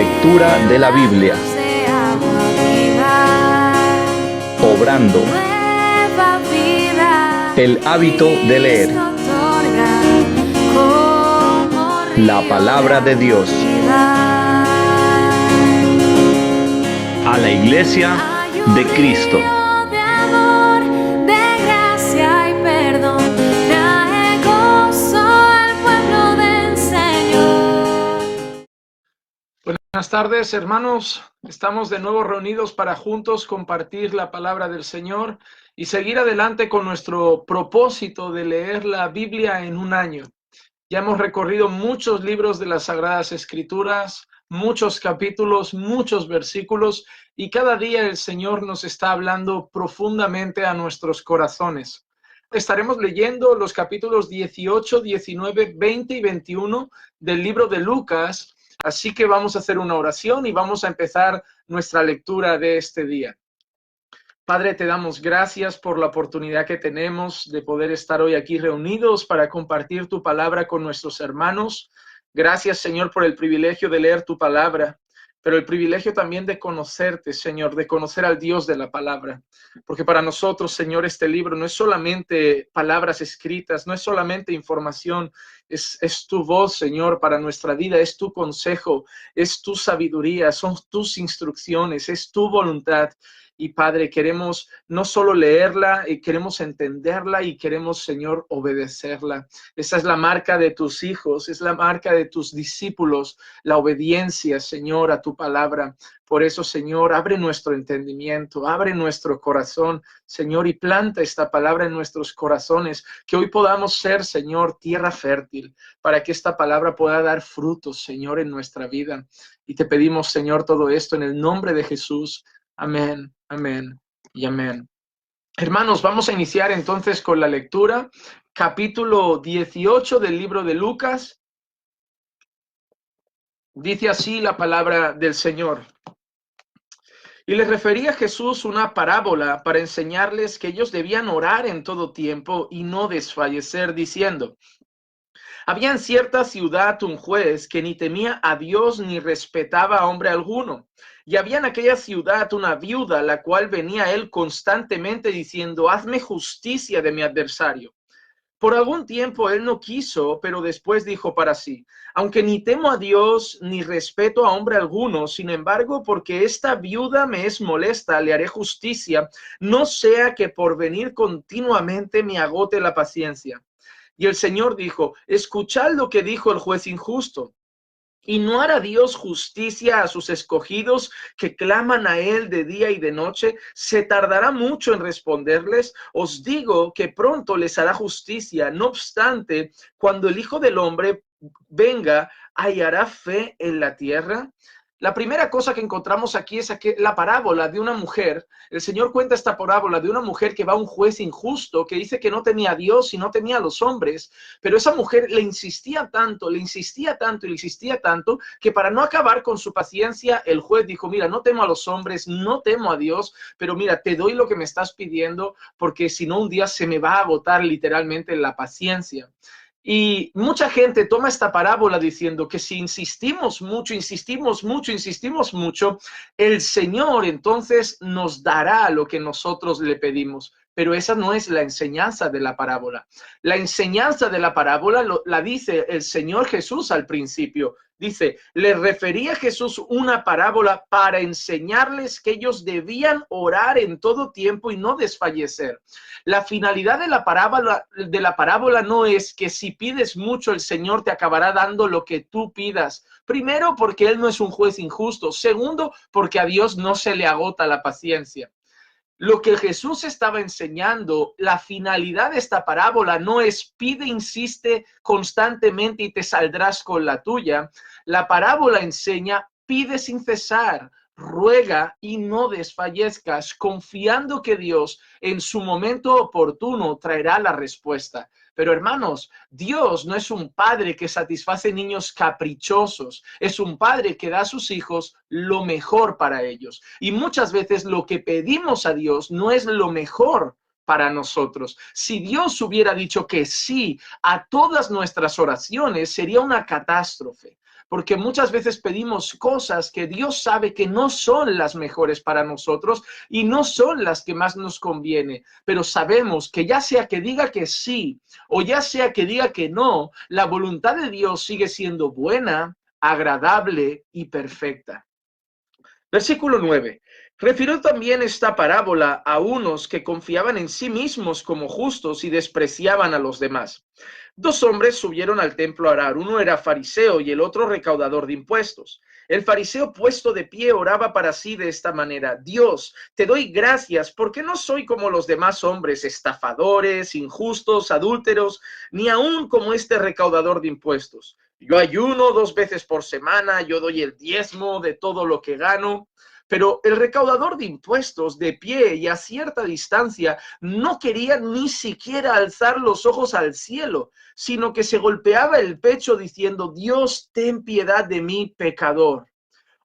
Lectura de la Biblia. Obrando. El hábito de leer. La palabra de Dios. A la Iglesia de Cristo. Buenas tardes, hermanos. Estamos de nuevo reunidos para juntos compartir la palabra del Señor y seguir adelante con nuestro propósito de leer la Biblia en un año. Ya hemos recorrido muchos libros de las Sagradas Escrituras, muchos capítulos, muchos versículos, y cada día el Señor nos está hablando profundamente a nuestros corazones. Estaremos leyendo los capítulos 18, 19, 20 y 21 del libro de Lucas. Así que vamos a hacer una oración y vamos a empezar nuestra lectura de este día. Padre, te damos gracias por la oportunidad que tenemos de poder estar hoy aquí reunidos para compartir tu palabra con nuestros hermanos. Gracias, Señor, por el privilegio de leer tu palabra, pero el privilegio también de conocerte, Señor, de conocer al Dios de la palabra. Porque para nosotros, Señor, este libro no es solamente palabras escritas, no es solamente información, es tu voz, Señor, para nuestra vida, es tu consejo, es tu sabiduría, son tus instrucciones, es tu voluntad. Y Padre, queremos no solo leerla, queremos entenderla y queremos, Señor, obedecerla. Esa es la marca de tus hijos, es la marca de tus discípulos, la obediencia, Señor, a tu palabra. Por eso, Señor, abre nuestro entendimiento, abre nuestro corazón, Señor, y planta esta palabra en nuestros corazones, que hoy podamos ser, Señor, tierra fértil, para que esta palabra pueda dar frutos, Señor, en nuestra vida. Y te pedimos, Señor, todo esto en el nombre de Jesús. Amén, amén y amén. Hermanos, vamos a iniciar entonces con la lectura. Capítulo 18 del libro de Lucas. Dice así la palabra del Señor. Y les refería a Jesús una parábola para enseñarles que ellos debían orar en todo tiempo y no desfallecer, diciendo: había en cierta ciudad un juez que ni temía a Dios ni respetaba a hombre alguno. Y había en aquella ciudad una viuda, la cual venía a él constantemente diciendo: hazme justicia de mi adversario. Por algún tiempo él no quiso, pero después dijo para sí: aunque ni temo a Dios ni respeto a hombre alguno, sin embargo, porque esta viuda me es molesta, le haré justicia, no sea que por venir continuamente me agote la paciencia. Y el Señor dijo: escuchad lo que dijo el juez injusto. ¿Y no hará Dios justicia a sus escogidos que claman a él de día y de noche? ¿Se tardará mucho en responderles? Os digo que pronto les hará justicia. No obstante, cuando el Hijo del Hombre venga, ¿hallará fe en la tierra? La primera cosa que encontramos aquí es la parábola de una mujer. El Señor cuenta esta parábola de una mujer que va a un juez injusto, que dice que no temía a Dios y no temía a los hombres, pero esa mujer le insistía tanto, que para no acabar con su paciencia, el juez dijo: mira, no temo a los hombres, no temo a Dios, pero mira, te doy lo que me estás pidiendo, porque si no un día se me va a agotar literalmente la paciencia. Y mucha gente toma esta parábola diciendo que si insistimos mucho, el Señor entonces nos dará lo que nosotros le pedimos. Pero esa no es la enseñanza de la parábola. La enseñanza de la parábola la dice el Señor Jesús al principio. Dice: le refería a Jesús una parábola para enseñarles que ellos debían orar en todo tiempo y no desfallecer. La finalidad de la parábola no es que si pides mucho el Señor te acabará dando lo que tú pidas. Primero, porque Él no es un juez injusto. Segundo, porque a Dios no se le agota la paciencia. Lo que Jesús estaba enseñando, la finalidad de esta parábola no es pide, insiste constantemente y te saldrás con la tuya. La parábola enseña: pide sin cesar, ruega y no desfallezcas, confiando que Dios en su momento oportuno traerá la respuesta. Pero hermanos, Dios no es un padre que satisface niños caprichosos, es un padre que da a sus hijos lo mejor para ellos. Y muchas veces lo que pedimos a Dios no es lo mejor para nosotros. Si Dios hubiera dicho que sí a todas nuestras oraciones, sería una catástrofe. porque muchas veces pedimos cosas que Dios sabe que no son las mejores para nosotros y no son las que más nos conviene, pero sabemos que ya sea que diga que sí o ya sea que diga que no, la voluntad de Dios sigue siendo buena, agradable y perfecta. Versículo 9. Refirió también esta parábola a unos que confiaban en sí mismos como justos y despreciaban a los demás. Dos hombres subieron al templo a orar. Uno era fariseo y el otro recaudador de impuestos. El fariseo, puesto de pie, oraba para sí de esta manera: Dios, te doy gracias porque no soy como los demás hombres, estafadores, injustos, adúlteros, ni aún como este recaudador de impuestos. Yo ayuno 2 veces por semana, yo doy el diezmo de todo lo que gano. Pero el recaudador de impuestos, de pie y a cierta distancia, no quería ni siquiera alzar los ojos al cielo, sino que se golpeaba el pecho diciendo: Dios, ten piedad de mí, pecador.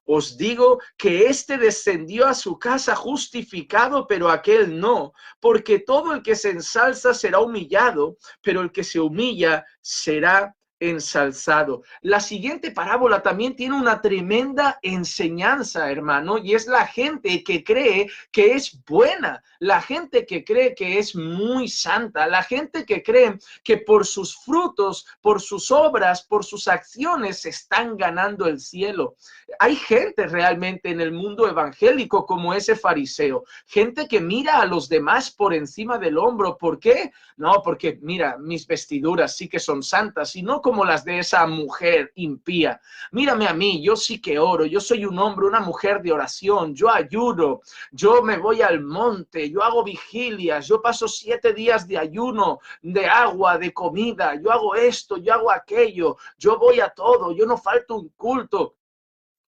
Os digo que éste descendió a su casa justificado, pero aquel no, porque todo el que se ensalza será humillado, pero el que se humilla será ensalzado. La siguiente parábola también tiene una tremenda enseñanza, hermano, y es la gente que cree que es buena, la gente que cree que es muy santa, la gente que cree que por sus frutos, por sus obras, por sus acciones están ganando el cielo. Hay gente realmente en el mundo evangélico como ese fariseo, gente que mira a los demás por encima del hombro. ¿Por qué? No, porque mira, mis vestiduras sí que son santas y no como las de esa mujer impía. Mírame a mí, yo sí que oro, yo soy un hombre, una mujer de oración, yo ayuno, yo me voy al monte, yo hago vigilias, yo paso 7 días de ayuno, de agua, de comida, yo hago esto, yo hago aquello, yo voy a todo, yo no falto un culto,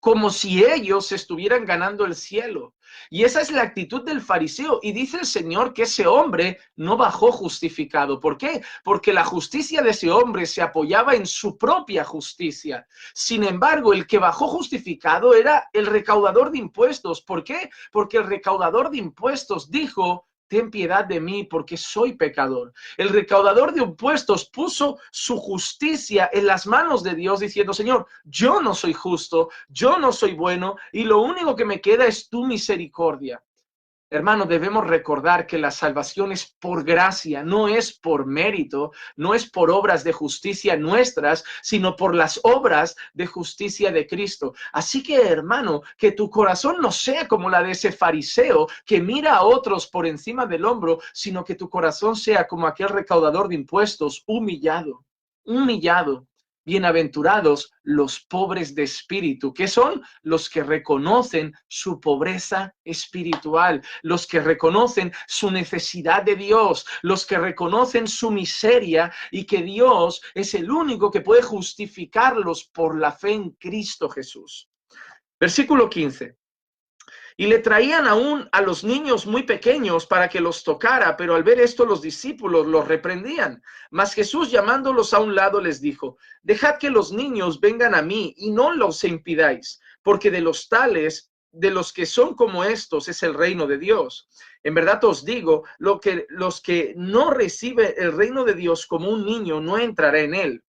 como si ellos estuvieran ganando el cielo. Y esa es la actitud del fariseo. Y dice el Señor que ese hombre no bajó justificado. ¿Por qué? Porque la justicia de ese hombre se apoyaba en su propia justicia. Sin embargo, el que bajó justificado era el recaudador de impuestos. ¿Por qué? Porque el recaudador de impuestos dijo: ten piedad de mí porque soy pecador. El recaudador de impuestos puso su justicia en las manos de Dios diciendo: Señor, yo no soy justo, yo no soy bueno y lo único que me queda es tu misericordia. Hermano, debemos recordar que la salvación es por gracia, no es por mérito, no es por obras de justicia nuestras, sino por las obras de justicia de Cristo. Así que, hermano, que tu corazón no sea como la de ese fariseo que mira a otros por encima del hombro, sino que tu corazón sea como aquel recaudador de impuestos, humillado, humillado. Bienaventurados los pobres de espíritu, que son los que reconocen su pobreza espiritual, los que reconocen su necesidad de Dios, los que reconocen su miseria y que Dios es el único que puede justificarlos por la fe en Cristo Jesús. Versículo 15. Y le traían aún a los niños muy pequeños para que los tocara, pero al ver esto los discípulos los reprendían. Mas Jesús, llamándolos a un lado, les dijo: dejad que los niños vengan a mí y no los impidáis, porque de los tales, de los que son como estos, es el reino de Dios. En verdad os digo, los que no reciben el reino de Dios como un niño no entrará en él.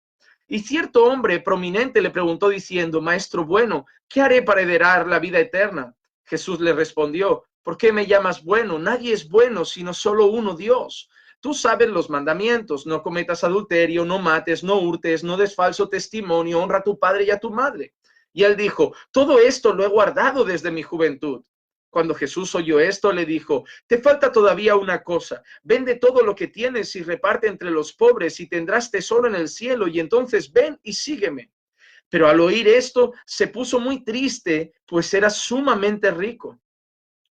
Y cierto hombre prominente le preguntó diciendo: Maestro bueno, ¿qué haré para heredar la vida eterna? Jesús le respondió: ¿por qué me llamas bueno? Nadie es bueno sino solo uno, Dios. Tú sabes los mandamientos: no cometas adulterio, no mates, no hurtes, no des falso testimonio, honra a tu padre y a tu madre. Y él dijo: todo esto lo he guardado desde mi juventud. Cuando Jesús oyó esto, le dijo: te falta todavía una cosa. Vende todo lo que tienes y reparte entre los pobres y tendrás tesoro en el cielo, y entonces ven y sígueme. Pero al oír esto, se puso muy triste, pues era sumamente rico.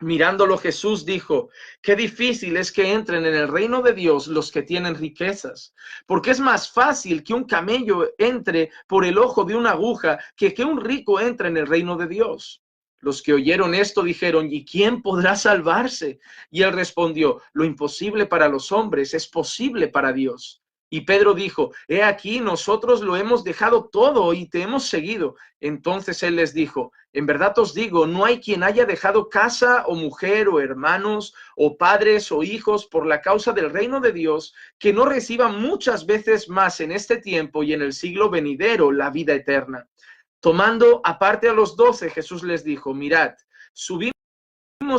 Mirándolo, Jesús dijo: qué difícil es que entren en el reino de Dios los que tienen riquezas, porque es más fácil que un camello entre por el ojo de una aguja que un rico entre en el reino de Dios. Los que oyeron esto dijeron: ¿y quién podrá salvarse? Y él respondió: lo imposible para los hombres es posible para Dios. Y Pedro dijo: he aquí, nosotros lo hemos dejado todo y te hemos seguido. Entonces él les dijo: en verdad os digo, no hay quien haya dejado casa o mujer o hermanos o padres o hijos por la causa del reino de Dios, que no reciba muchas veces más en este tiempo y en el siglo venidero la vida eterna. Tomando aparte a los 12, Jesús les dijo, mirad, subimos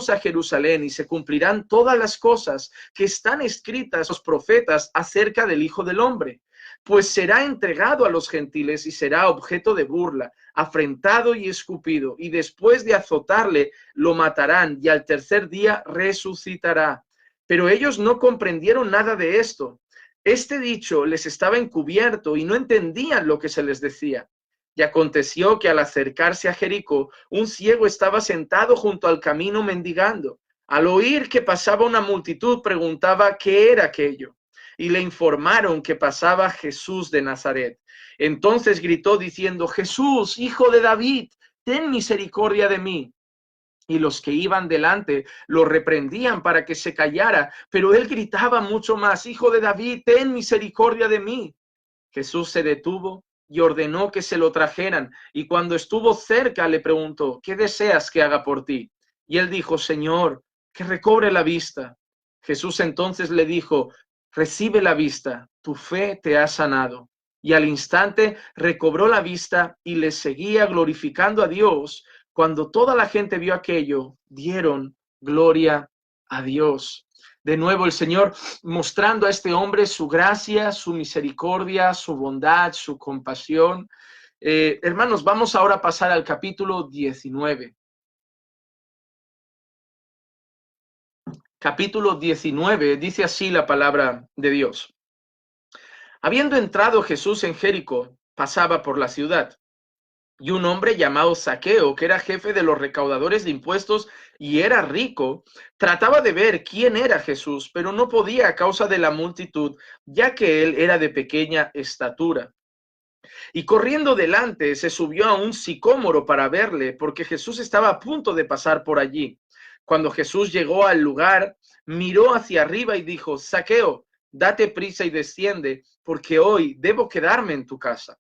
a Jerusalén y se cumplirán todas las cosas que están escritas en los profetas acerca del Hijo del Hombre, pues será entregado a los gentiles y será objeto de burla, afrentado y escupido, y después de azotarle lo matarán y al tercer día resucitará. Pero ellos no comprendieron nada de esto. Este dicho les estaba encubierto y no entendían lo que se les decía. Y aconteció que al acercarse a Jericó, un ciego estaba sentado junto al camino mendigando. Al oír que pasaba una multitud, preguntaba qué era aquello. Y le informaron que pasaba Jesús de Nazaret. Entonces gritó diciendo, Jesús, hijo de David, ten misericordia de mí. Y los que iban delante lo reprendían para que se callara, pero él gritaba mucho más, hijo de David, ten misericordia de mí. Jesús se detuvo y ordenó que se lo trajeran, y cuando estuvo cerca le preguntó, ¿qué deseas que haga por ti? Y él dijo, Señor, que recobre la vista. Jesús entonces le dijo, recibe la vista, tu fe te ha sanado. Y al instante recobró la vista y le seguía glorificando a Dios. Cuando toda la gente vio aquello, dieron gloria a Dios. De nuevo el Señor mostrando a este hombre su gracia, su misericordia, su bondad, su compasión. Hermanos, vamos ahora a pasar al capítulo 19. Capítulo 19, dice así la palabra de Dios. Habiendo entrado Jesús en Jericó, pasaba por la ciudad. Y un hombre llamado Zaqueo, que era jefe de los recaudadores de impuestos y era rico, trataba de ver quién era Jesús, pero no podía a causa de la multitud, ya que él era de pequeña estatura. Y corriendo delante, se subió a un sicómoro para verle, porque Jesús estaba a punto de pasar por allí. Cuando Jesús llegó al lugar, miró hacia arriba y dijo, Zaqueo, date prisa y desciende, porque hoy debo quedarme en tu casa.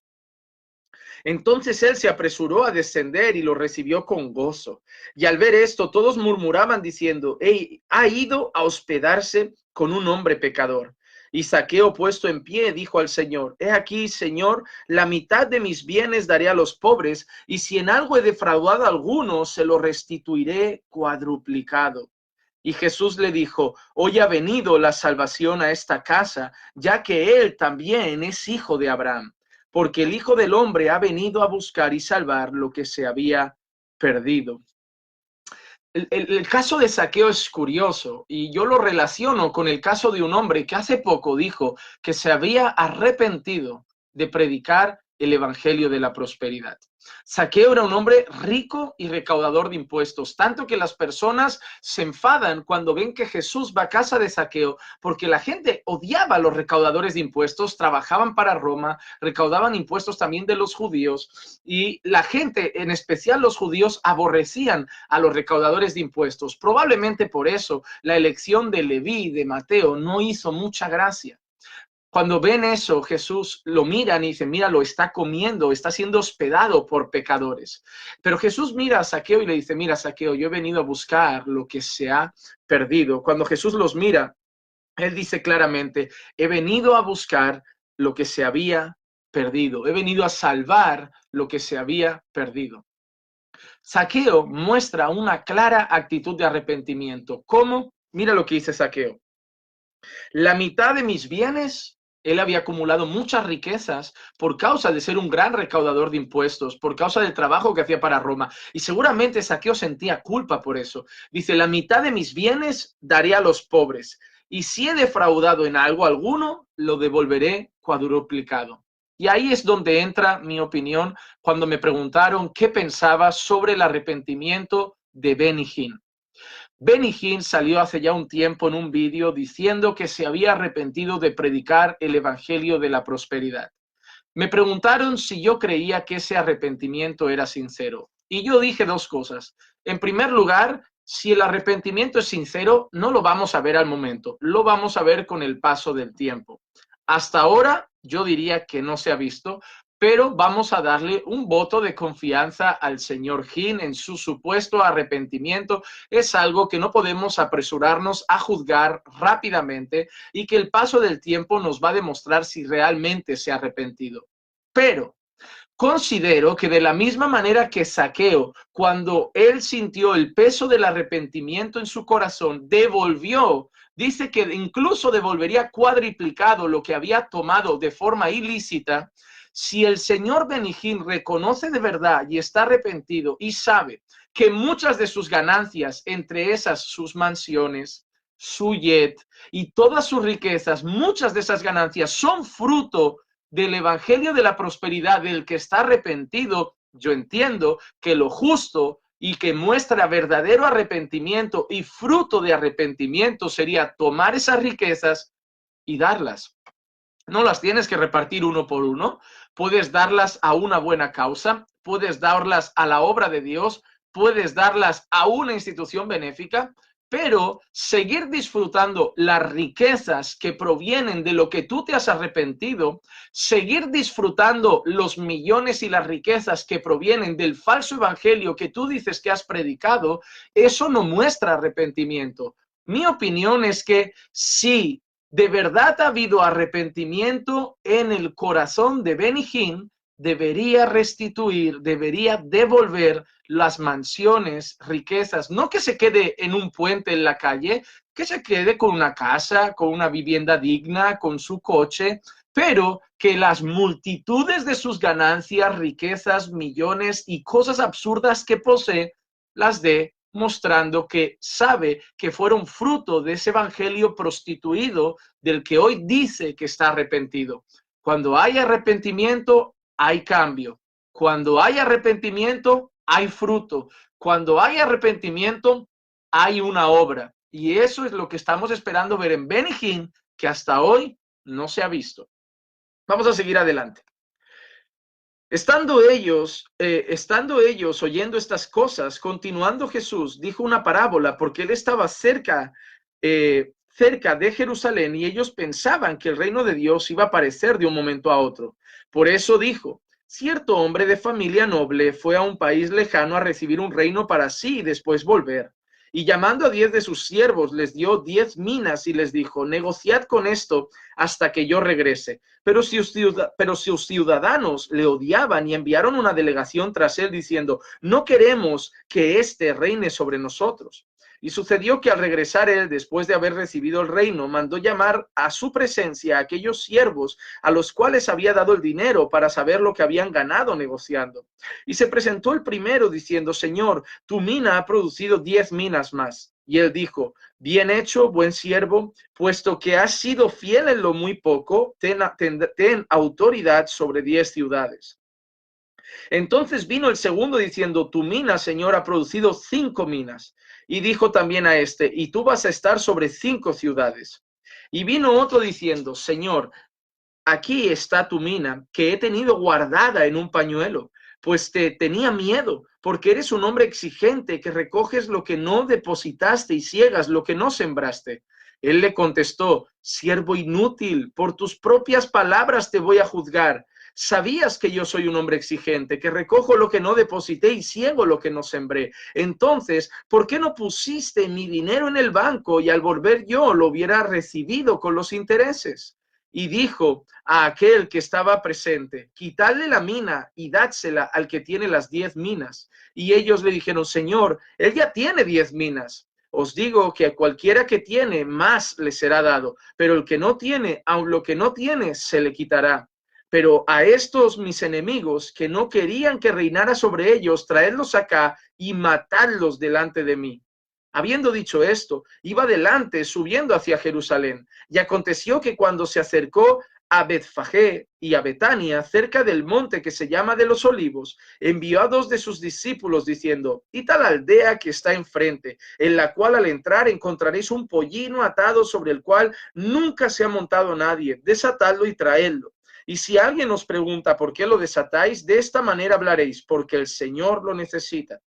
Entonces él se apresuró a descender y lo recibió con gozo. Y al ver esto, todos murmuraban diciendo, hey, ha ido a hospedarse con un hombre pecador. Y Zaqueo, puesto en pie, dijo al Señor, he aquí, Señor, la mitad de mis bienes daré a los pobres, y si en algo he defraudado a alguno, se lo restituiré cuadruplicado. Y Jesús le dijo, hoy ha venido la salvación a esta casa, ya que él también es hijo de Abraham, porque el Hijo del Hombre ha venido a buscar y salvar lo que se había perdido. El caso de Zaqueo es curioso y yo lo relaciono con el caso de un hombre que hace poco dijo que se había arrepentido de predicar el evangelio de la prosperidad. Zaqueo era un hombre rico y recaudador de impuestos, tanto que las personas se enfadan cuando ven que Jesús va a casa de Zaqueo, porque la gente odiaba a los recaudadores de impuestos, trabajaban para Roma, recaudaban impuestos también de los judíos, y la gente, en especial los judíos, aborrecían a los recaudadores de impuestos. Probablemente por eso la elección de Leví, de Mateo, no hizo mucha gracia. Cuando ven eso, Jesús lo miran y dicen, mira, lo está comiendo, está siendo hospedado por pecadores. Pero Jesús mira a Zaqueo y le dice, mira, Zaqueo, yo he venido a buscar lo que se ha perdido. Cuando Jesús los mira, él dice claramente, he venido a buscar lo que se había perdido. He venido a salvar lo que se había perdido. Zaqueo muestra una clara actitud de arrepentimiento. ¿Cómo? Mira lo que dice Zaqueo. La mitad de mis bienes, él había acumulado muchas riquezas por causa de ser un gran recaudador de impuestos, por causa del trabajo que hacía para Roma. Y seguramente Zaqueo sentía culpa por eso. Dice, la mitad de mis bienes daré a los pobres. Y si he defraudado en algo alguno, lo devolveré cuadruplicado. Y ahí es donde entra mi opinión cuando me preguntaron qué pensaba sobre el arrepentimiento de Benny Hinn. Benny Hinn salió hace ya un tiempo en un vídeo diciendo que se había arrepentido de predicar el evangelio de la prosperidad. Me preguntaron si yo creía que ese arrepentimiento era sincero. Y yo dije dos cosas. En primer lugar, si el arrepentimiento es sincero, no lo vamos a ver al momento, lo vamos a ver con el paso del tiempo. Hasta ahora, yo diría que no se ha visto, pero vamos a darle un voto de confianza al señor Hinn en su supuesto arrepentimiento. Es algo que no podemos apresurarnos a juzgar rápidamente y que el paso del tiempo nos va a demostrar si realmente se ha arrepentido. Pero Considero que de la misma manera que Zaqueo, cuando él sintió el peso del arrepentimiento en su corazón, devolvió, dice que incluso devolvería cuadriplicado lo que había tomado de forma ilícita. Si el señor Benijín reconoce de verdad y está arrepentido y sabe que muchas de sus ganancias, entre esas sus mansiones, su jet y todas sus riquezas, muchas de esas ganancias son fruto del evangelio de la prosperidad del que está arrepentido, yo entiendo que lo justo y que muestra verdadero arrepentimiento y fruto de arrepentimiento sería tomar esas riquezas y darlas. No las tienes que repartir uno por uno, puedes darlas a una buena causa, puedes darlas a la obra de Dios, puedes darlas a una institución benéfica, pero seguir disfrutando las riquezas que provienen de lo que tú te has arrepentido, seguir disfrutando los millones y las riquezas que provienen del falso evangelio que tú dices que has predicado, eso no muestra arrepentimiento. Mi opinión es que sí, de verdad ha habido arrepentimiento en el corazón de Benijín, debería restituir, debería devolver las mansiones, riquezas, no que se quede en un puente en la calle, que se quede con una casa, con una vivienda digna, con su coche, pero que las multitudes de sus ganancias, riquezas, millones y cosas absurdas que posee, las dé mostrando que sabe que fueron fruto de ese evangelio prostituido del que hoy dice que está arrepentido. Cuando hay arrepentimiento, hay cambio. Cuando hay arrepentimiento, hay fruto. Cuando hay arrepentimiento, hay una obra. Y eso es lo que estamos esperando ver en Benijín, que hasta hoy no se ha visto. Vamos a seguir adelante. Estando ellos oyendo estas cosas, continuando Jesús, dijo una parábola porque él estaba cerca de Jerusalén y ellos pensaban que el reino de Dios iba a aparecer de un momento a otro. Por eso dijo, cierto hombre de familia noble fue a un país lejano a recibir un reino para sí y después volver. Y llamando a 10 de sus siervos, les dio 10 minas y les dijo, negociad con esto hasta que yo regrese. Pero si sus ciudadanos le odiaban y enviaron una delegación tras él diciendo, no queremos que éste reine sobre nosotros. Y sucedió que al regresar él, después de haber recibido el reino, mandó llamar a su presencia a aquellos siervos a los cuales había dado el dinero para saber lo que habían ganado negociando. Y se presentó el primero diciendo, Señor, tu mina ha producido 10 minas más. Y él dijo, bien hecho, buen siervo, puesto que has sido fiel en lo muy poco, ten autoridad sobre 10 ciudades. Entonces vino el segundo diciendo, tu mina, Señor, ha producido 5 minas. Y dijo también a este, y tú vas a estar sobre 5 ciudades. Y vino otro diciendo, Señor, aquí está tu mina, que he tenido guardada en un pañuelo, pues te tenía miedo, porque eres un hombre exigente, que recoges lo que no depositaste y ciegas lo que no sembraste. Él le contestó, siervo inútil, por tus propias palabras te voy a juzgar. Sabías que yo soy un hombre exigente, que recojo lo que no deposité y ciego lo que no sembré. Entonces, ¿por qué no pusiste mi dinero en el banco y al volver yo lo hubiera recibido con los intereses? Y dijo a aquel que estaba presente, quitadle la mina y dádsela al que tiene las 10 minas. Y ellos le dijeron, Señor, él ya tiene 10 minas. Os digo que a cualquiera que tiene, más le será dado, pero el que no tiene, aun lo que no tiene, se le quitará. Pero a estos mis enemigos, que no querían que reinara sobre ellos, traedlos acá y matadlos delante de mí. Habiendo dicho esto, iba adelante, subiendo hacia Jerusalén. Y aconteció que cuando se acercó a Betfagé y a Betania, cerca del monte que se llama de los Olivos, envió a 2 de sus discípulos diciendo, id a la aldea que está enfrente, en la cual al entrar encontraréis un pollino atado sobre el cual nunca se ha montado nadie, desatadlo y traedlo. Y si alguien os pregunta por qué lo desatáis, de esta manera hablaréis, porque el Señor lo necesita.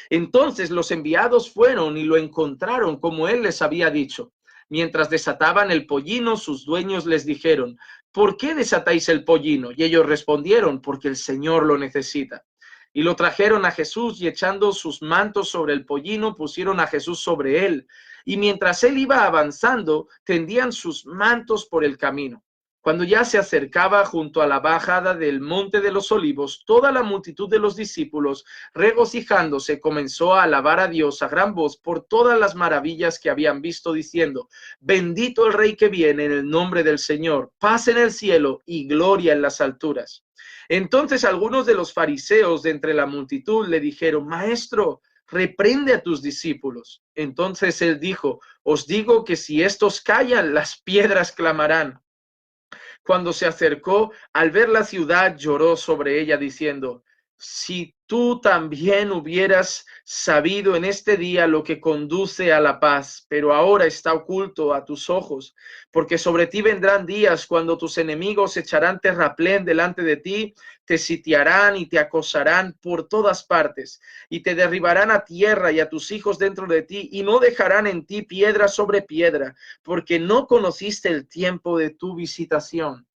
Entonces los enviados fueron y lo encontraron como él les había dicho. Mientras desataban el pollino, sus dueños les dijeron, ¿por qué desatáis el pollino? Y ellos respondieron, porque el Señor lo necesita. Y lo trajeron a Jesús y echando sus mantos sobre el pollino, pusieron a Jesús sobre él. Y mientras él iba avanzando, tendían sus mantos por el camino. Cuando ya se acercaba junto a la bajada del Monte de los Olivos, toda la multitud de los discípulos, regocijándose, comenzó a alabar a Dios a gran voz por todas las maravillas que habían visto, diciendo: bendito el Rey que viene en el nombre del Señor, paz en el cielo y gloria en las alturas. Entonces algunos de los fariseos de entre la multitud le dijeron: Maestro, reprende a tus discípulos. Entonces él dijo: os digo que si estos callan, las piedras clamarán. Cuando se acercó, al ver la ciudad, lloró sobre ella, diciendo: si tú también hubieras sabido en este día lo que conduce a la paz, pero ahora está oculto a tus ojos, porque sobre ti vendrán días cuando tus enemigos echarán terraplén delante de ti, te sitiarán y te acosarán por todas partes, y te derribarán a tierra y a tus hijos dentro de ti, y no dejarán en ti piedra sobre piedra, porque no conociste el tiempo de tu visitación.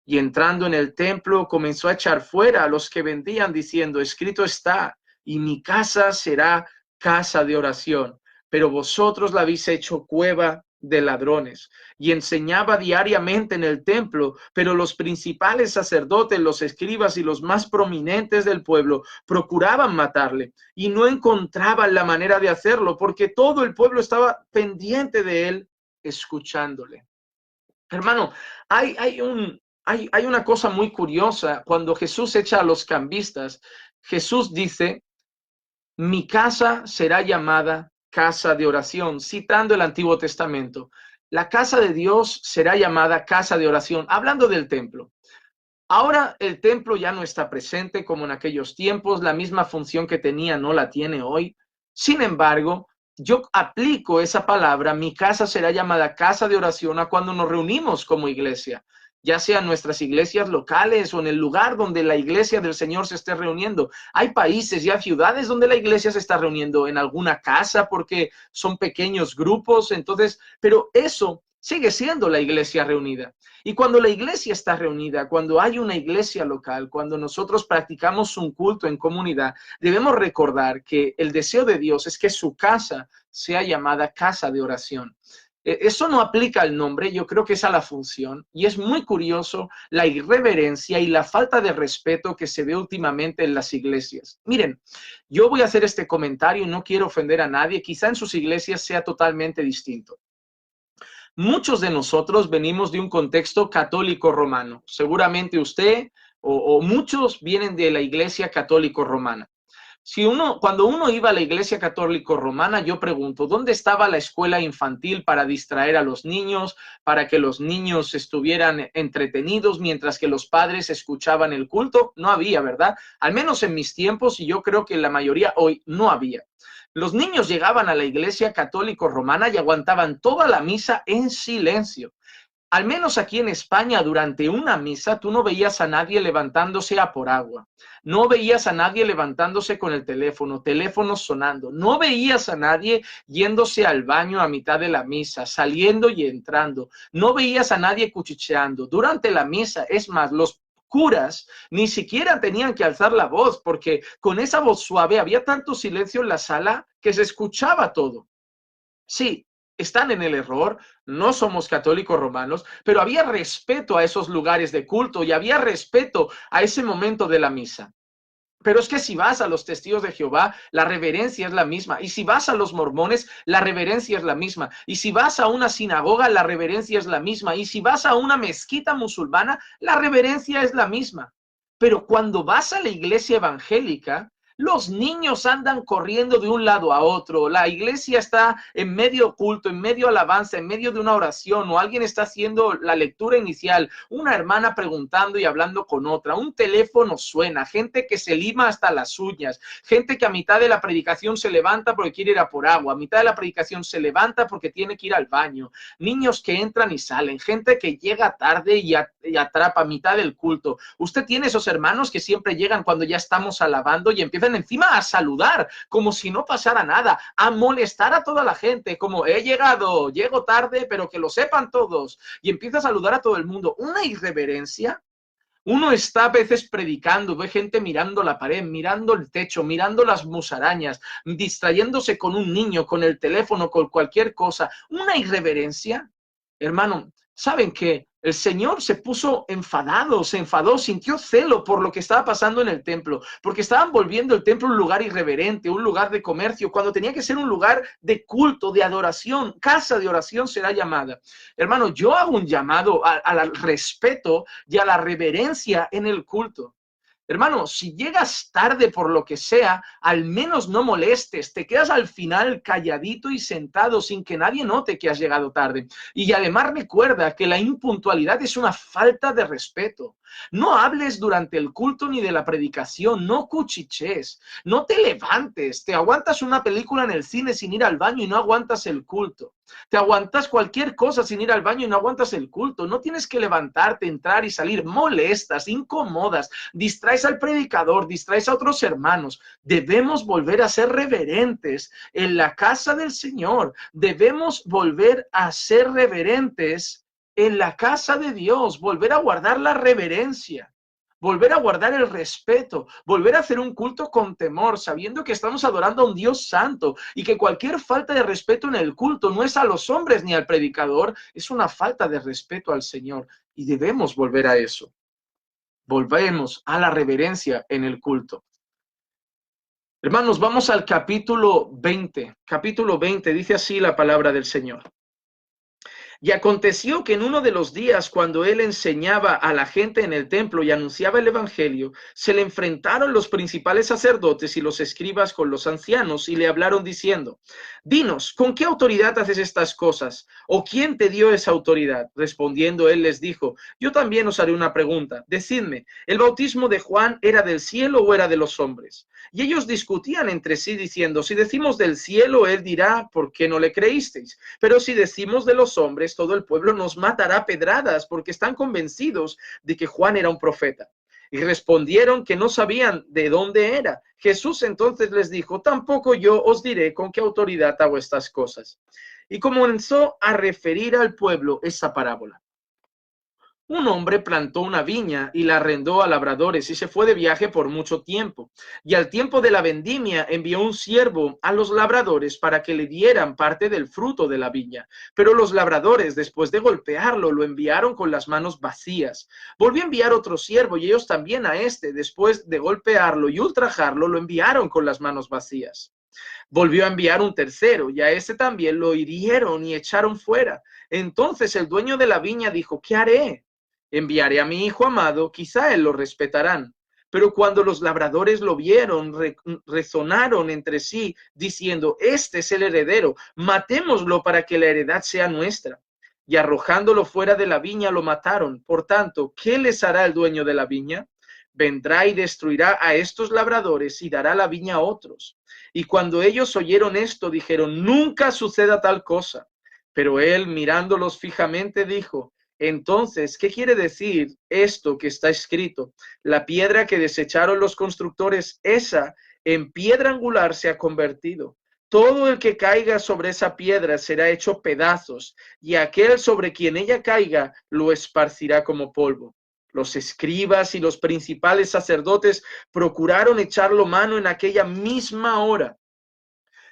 Y entrando en el templo, comenzó a echar fuera a los que vendían, diciendo: escrito está, y mi casa será casa de oración, pero vosotros la habéis hecho cueva de ladrones. Y enseñaba diariamente en el templo, pero los principales sacerdotes, los escribas y los más prominentes del pueblo procuraban matarle, y no encontraban la manera de hacerlo, porque todo el pueblo estaba pendiente de él, escuchándole. Hermano, hay una cosa muy curiosa. Cuando Jesús echa a los cambistas, Jesús dice: mi casa será llamada casa de oración, citando el Antiguo Testamento. La casa de Dios será llamada casa de oración, hablando del templo. Ahora el templo ya no está presente como en aquellos tiempos, la misma función que tenía no la tiene hoy. Sin embargo, yo aplico esa palabra: mi casa será llamada casa de oración, a cuando nos reunimos como iglesia, ya sea en nuestras iglesias locales o en el lugar donde la iglesia del Señor se esté reuniendo. Hay países y hay ciudades donde la iglesia se está reuniendo en alguna casa porque son pequeños grupos, entonces, pero eso sigue siendo la iglesia reunida. Y cuando la iglesia está reunida, cuando hay una iglesia local, cuando nosotros practicamos un culto en comunidad, debemos recordar que el deseo de Dios es que su casa sea llamada casa de oración. Eso no aplica al nombre, yo creo que es a la función, y es muy curioso la irreverencia y la falta de respeto que se ve últimamente en las iglesias. Miren, yo voy a hacer este comentario, no quiero ofender a nadie, quizá en sus iglesias sea totalmente distinto. Muchos de nosotros venimos de un contexto católico romano. Seguramente usted o muchos vienen de la iglesia católico romana. Cuando uno iba a la iglesia católico romana, yo pregunto: ¿dónde estaba la escuela infantil para distraer a los niños, para que los niños estuvieran entretenidos mientras que los padres escuchaban el culto? No había, ¿verdad? Al menos en mis tiempos, y yo creo que en la mayoría hoy no había. Los niños llegaban a la iglesia católico romana y aguantaban toda la misa en silencio. Al menos aquí en España, durante una misa, tú no veías a nadie levantándose a por agua. No veías a nadie levantándose con el teléfono sonando. No veías a nadie yéndose al baño a mitad de la misa, saliendo y entrando. No veías a nadie cuchicheando. Durante la misa, es más, los curas ni siquiera tenían que alzar la voz, porque con esa voz suave había tanto silencio en la sala que se escuchaba todo. Sí, están en el error, no somos católicos romanos, pero había respeto a esos lugares de culto y había respeto a ese momento de la misa. Pero es que si vas a los testigos de Jehová, la reverencia es la misma. Y si vas a los mormones, la reverencia es la misma. Y si vas a una sinagoga, la reverencia es la misma. Y si vas a una mezquita musulmana, la reverencia es la misma. Pero cuando vas a la iglesia evangélica, los niños andan corriendo de un lado a otro. La iglesia está en medio culto, en medio alabanza, en medio de una oración, o alguien está haciendo la lectura inicial, una hermana preguntando y hablando con otra, un teléfono suena, gente que se lima hasta las uñas, gente que a mitad de la predicación se levanta porque quiere ir a por agua, a mitad de la predicación se levanta porque tiene que ir al baño, niños que entran y salen, gente que llega tarde y atrapa a mitad del culto. Usted tiene esos hermanos que siempre llegan cuando ya estamos alabando y empiezan encima a saludar como si no pasara nada, a molestar a toda la gente, como he llegado, llego tarde, pero que lo sepan todos, y empieza a saludar a todo el mundo. Una irreverencia. Uno está a veces predicando, ve gente mirando la pared, mirando el techo, mirando las musarañas, distrayéndose con un niño, con el teléfono, con cualquier cosa. Una irreverencia. Hermano, ¿saben qué? El Señor se puso enfadado, se enfadó, sintió celo por lo que estaba pasando en el templo, porque estaban volviendo el templo un lugar irreverente, un lugar de comercio, cuando tenía que ser un lugar de culto, de adoración. Casa de oración será llamada. Hermano, yo hago un llamado al respeto y a la reverencia en el culto. Hermano, si llegas tarde por lo que sea, al menos no molestes, te quedas al final calladito y sentado sin que nadie note que has llegado tarde. Y además recuerda que la impuntualidad es una falta de respeto. No hables durante el culto ni de la predicación, no cuchichees, no te levantes, te aguantas una película en el cine sin ir al baño y no aguantas el culto. Te aguantas cualquier cosa sin ir al baño y no aguantas el culto. No tienes que levantarte, entrar y salir. Molestas, incomodas, distraes al predicador, distraes a otros hermanos. Debemos volver a ser reverentes en la casa del Señor. Debemos volver a ser reverentes en la casa de Dios, volver a guardar la reverencia, volver a guardar el respeto, volver a hacer un culto con temor, sabiendo que estamos adorando a un Dios santo y que cualquier falta de respeto en el culto no es a los hombres ni al predicador, es una falta de respeto al Señor y debemos volver a eso. Volvemos a la reverencia en el culto. Hermanos, vamos al capítulo 20. Capítulo 20, dice así la palabra del Señor. Y aconteció que en uno de los días, cuando él enseñaba a la gente en el templo y anunciaba el evangelio, se le enfrentaron los principales sacerdotes y los escribas con los ancianos y le hablaron diciendo: dinos, ¿con qué autoridad haces estas cosas? ¿O quién te dio esa autoridad? Respondiendo él les dijo: yo también os haré una pregunta. Decidme, ¿el bautismo de Juan era del cielo o era de los hombres? Y ellos discutían entre sí diciendo: si decimos del cielo, él dirá: ¿por qué no le creísteis? Pero si decimos de los hombres, todo el pueblo nos matará a pedradas, porque están convencidos de que Juan era un profeta. Y respondieron que no sabían de dónde era. Jesús entonces les dijo: tampoco yo os diré con qué autoridad hago estas cosas. Y comenzó a referir al pueblo esa parábola. Un hombre plantó una viña y la arrendó a labradores y se fue de viaje por mucho tiempo. Y al tiempo de la vendimia envió un siervo a los labradores para que le dieran parte del fruto de la viña. Pero los labradores, después de golpearlo, lo enviaron con las manos vacías. Volvió a enviar otro siervo y ellos también a este, después de golpearlo y ultrajarlo, lo enviaron con las manos vacías. Volvió a enviar un tercero y a ese también lo hirieron y echaron fuera. Entonces el dueño de la viña dijo: ¿qué haré? Enviaré a mi hijo amado, quizá él lo respetarán. Pero cuando los labradores lo vieron, rezonaron entre sí, diciendo: este es el heredero, matémoslo para que la heredad sea nuestra. Y arrojándolo fuera de la viña lo mataron. Por tanto, ¿qué les hará el dueño de la viña? Vendrá y destruirá a estos labradores y dará la viña a otros. Y cuando ellos oyeron esto, dijeron: nunca suceda tal cosa. Pero él, mirándolos fijamente, dijo: entonces, ¿qué quiere decir esto que está escrito? La piedra que desecharon los constructores, esa en piedra angular se ha convertido. Todo el que caiga sobre esa piedra será hecho pedazos, y aquel sobre quien ella caiga lo esparcirá como polvo. Los escribas y los principales sacerdotes procuraron echarlo mano en aquella misma hora,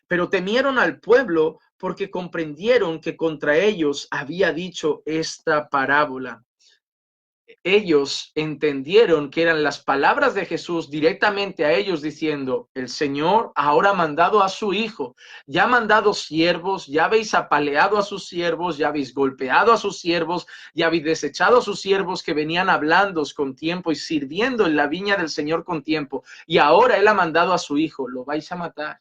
pero temieron al pueblo porque comprendieron que contra ellos había dicho esta parábola. Ellos entendieron que eran las palabras de Jesús directamente a ellos diciendo: el Señor ahora ha mandado a su Hijo, ya ha mandado siervos, ya habéis apaleado a sus siervos, ya habéis golpeado a sus siervos, ya habéis desechado a sus siervos que venían hablando con tiempo y sirviendo en la viña del Señor con tiempo, y ahora Él ha mandado a su Hijo, lo vais a matar.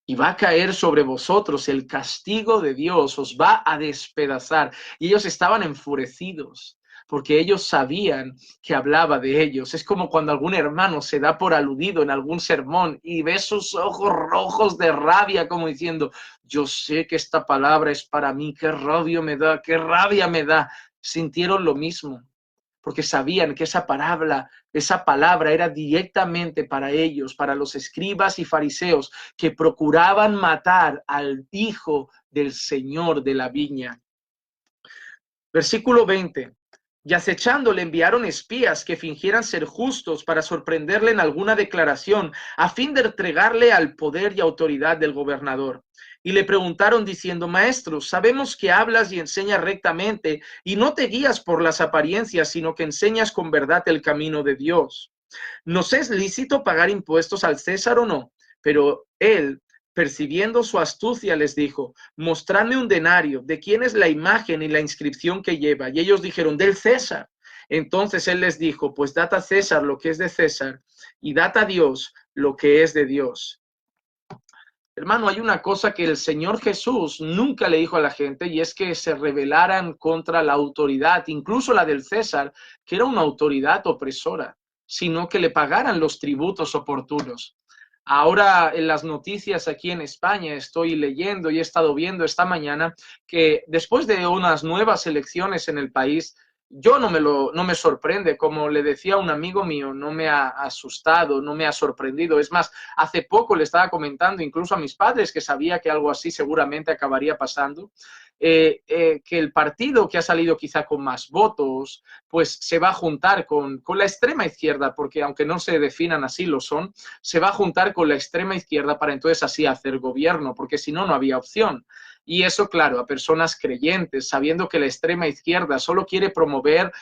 Y va a caer sobre vosotros el castigo de Dios, os va a despedazar. Y ellos estaban enfurecidos, porque ellos sabían que hablaba de ellos. Es como cuando algún hermano se da por aludido en algún sermón y ve sus ojos rojos de rabia, como diciendo: yo sé que esta palabra es para mí, qué rabia me da, qué rabia me da. Sintieron lo mismo, porque sabían que esa palabra era directamente para ellos, para los escribas y fariseos que procuraban matar al hijo del Señor de la viña. Versículo 20. Y acechando le enviaron espías que fingieran ser justos para sorprenderle en alguna declaración, a fin de entregarle al poder y autoridad del gobernador. Y le preguntaron diciendo: Maestro, sabemos que hablas y enseñas rectamente y no te guías por las apariencias, sino que enseñas con verdad el camino de Dios. ¿Nos es lícito pagar impuestos al César o no? Pero él, percibiendo su astucia, les dijo: Mostradme un denario, ¿de quién es la imagen y la inscripción que lleva? Y ellos dijeron: del César. Entonces él les dijo: pues dad a César lo que es de César y dad a Dios lo que es de Dios. Hermano, hay una cosa que el Señor Jesús nunca le dijo a la gente, y es que se rebelaran contra la autoridad, incluso la del César, que era una autoridad opresora, sino que le pagaran los tributos oportunos. Ahora en las noticias aquí en España estoy leyendo y he estado viendo esta mañana que después de unas nuevas elecciones en el país, yo no me sorprende, como le decía a un amigo mío, no me ha asustado, no me ha sorprendido. Es más, hace poco le estaba comentando incluso a mis padres que sabía que algo así seguramente acabaría pasando, que el partido que ha salido quizá con más votos, pues se va a juntar con la extrema izquierda, porque aunque no se definan así, lo son, se va a juntar con la extrema izquierda para entonces así hacer gobierno, porque si no, no había opción. Y eso, claro, a personas creyentes, sabiendo que la extrema izquierda solo quiere promover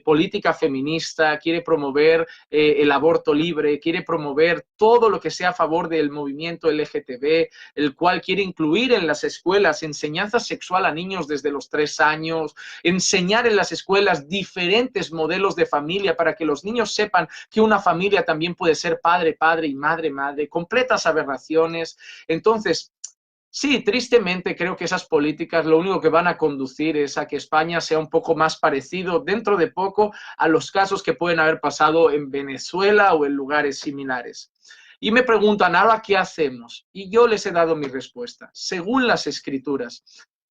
política feminista, quiere promover el aborto libre, quiere promover todo lo que sea a favor del movimiento LGTB, el cual quiere incluir en las escuelas enseñanza sexual a niños desde los 3 años, enseñar en las escuelas diferentes modelos de familia para que los niños sepan que una familia también puede ser padre, padre y madre, madre, completas aberraciones. Entonces, sí, tristemente creo que esas políticas lo único que van a conducir es a que España sea un poco más parecido dentro de poco a los casos que pueden haber pasado en Venezuela o en lugares similares. Y me preguntan: ¿ahora qué hacemos? Y yo les he dado mi respuesta. Según las Escrituras,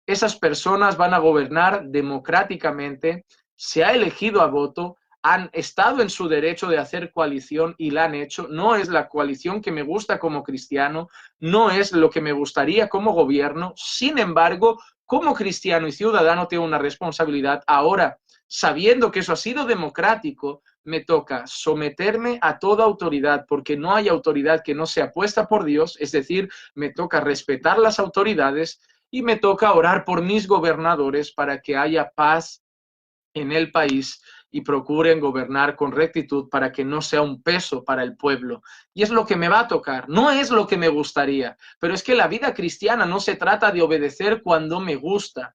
esas personas van a gobernar democráticamente, se ha elegido a voto, han estado en su derecho de hacer coalición y la han hecho. No es la coalición que me gusta como cristiano, no es lo que me gustaría como gobierno. Sin embargo, como cristiano y ciudadano tengo una responsabilidad. Ahora, sabiendo que eso ha sido democrático, me toca someterme a toda autoridad, porque no hay autoridad que no sea puesta por Dios, es decir, me toca respetar las autoridades y me toca orar por mis gobernadores para que haya paz en el país y procuren gobernar con rectitud para que no sea un peso para el pueblo. Y es lo que me va a tocar, no es lo que me gustaría, pero es que la vida cristiana no se trata de obedecer cuando me gusta,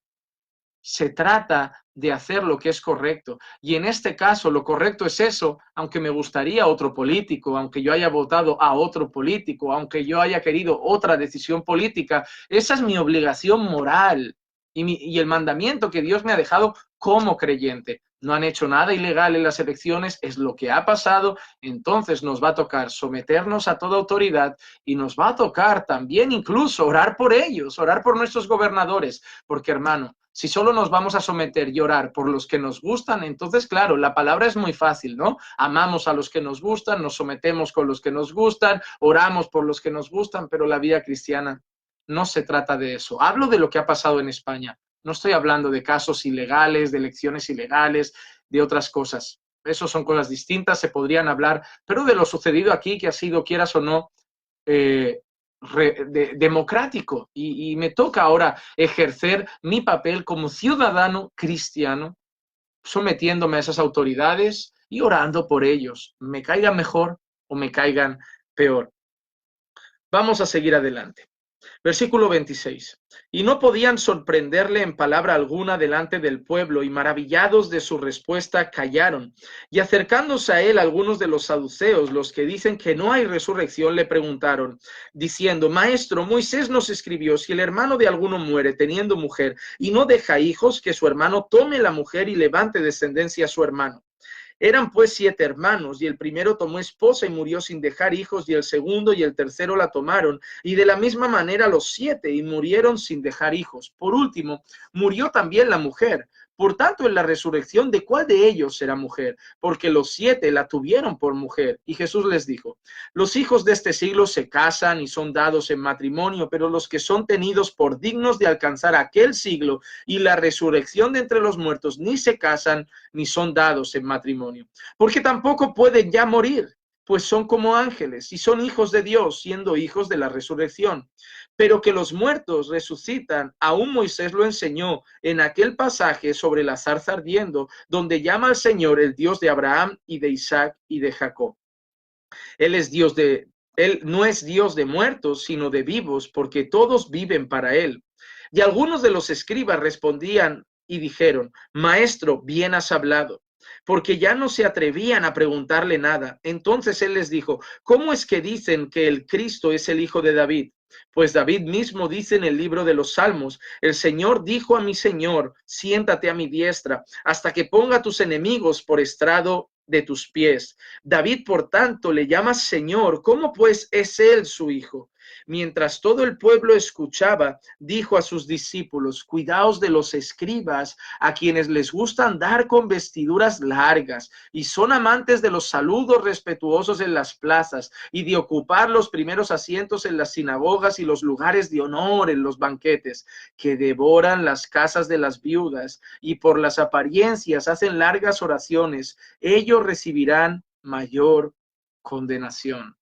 se trata de hacer lo que es correcto. Y en este caso lo correcto es eso, aunque me gustaría otro político, aunque yo haya votado a otro político, aunque yo haya querido otra decisión política, esa es mi obligación moral y el mandamiento que Dios me ha dejado como creyente. No han hecho nada ilegal en las elecciones, es lo que ha pasado, entonces nos va a tocar someternos a toda autoridad y nos va a tocar también incluso orar por ellos, orar por nuestros gobernadores, porque hermano, si solo nos vamos a someter y orar por los que nos gustan, entonces claro, la palabra es muy fácil, ¿no? Amamos a los que nos gustan, nos sometemos con los que nos gustan, oramos por los que nos gustan, pero la vida cristiana no se trata de eso. Hablo de lo que ha pasado en España. No estoy hablando de casos ilegales, de elecciones ilegales, de otras cosas. Eso son cosas distintas, se podrían hablar, pero de lo sucedido aquí, que ha sido, quieras o no, democrático. Y me toca ahora ejercer mi papel como ciudadano cristiano, sometiéndome a esas autoridades y orando por ellos, me caigan mejor o me caigan peor. Vamos a seguir adelante. Versículo 26. Y no podían sorprenderle en palabra alguna delante del pueblo, y maravillados de su respuesta, callaron. Y acercándose a él algunos de los saduceos, los que dicen que no hay resurrección, le preguntaron, diciendo, Maestro, Moisés nos escribió, si el hermano de alguno muere teniendo mujer y no deja hijos, que su hermano tome la mujer y levante descendencia a su hermano. Eran pues 7 hermanos, y el primero tomó esposa y murió sin dejar hijos, y el segundo y el tercero la tomaron, y de la misma manera los 7, y murieron sin dejar hijos. Por último, murió también la mujer. Por tanto, en la resurrección, ¿de cuál de ellos será mujer? Porque los 7 la tuvieron por mujer. Y Jesús les dijo, los hijos de este siglo se casan y son dados en matrimonio, pero los que son tenidos por dignos de alcanzar aquel siglo y la resurrección de entre los muertos ni se casan ni son dados en matrimonio, porque tampoco pueden ya morir. pues son como ángeles y son hijos de Dios, siendo hijos de la resurrección. Pero que los muertos resucitan, aún Moisés lo enseñó en aquel pasaje sobre la zarza ardiendo, donde llama al Señor el Dios de Abraham y de Isaac y de Jacob. Él no es Dios de muertos, sino de vivos, porque todos viven para él. Y algunos de los escribas respondían y dijeron: Maestro, bien has hablado, porque ya no se atrevían a preguntarle nada. Entonces él les dijo: ¿Cómo es que dicen que el Cristo es el hijo de David? Pues David mismo dice en el libro de los Salmos: el Señor dijo a mi Señor, siéntate a mi diestra, hasta que ponga a tus enemigos por estrado de tus pies. David, por tanto, le llama Señor. ¿Cómo pues es él su hijo? Mientras todo el pueblo escuchaba, dijo a sus discípulos: cuidaos de los escribas, a quienes les gusta andar con vestiduras largas y son amantes de los saludos respetuosos en las plazas y de ocupar los primeros asientos en las sinagogas y los lugares de honor en los banquetes, que devoran las casas de las viudas y por las apariencias hacen largas oraciones. Ellos recibirán mayor condenación.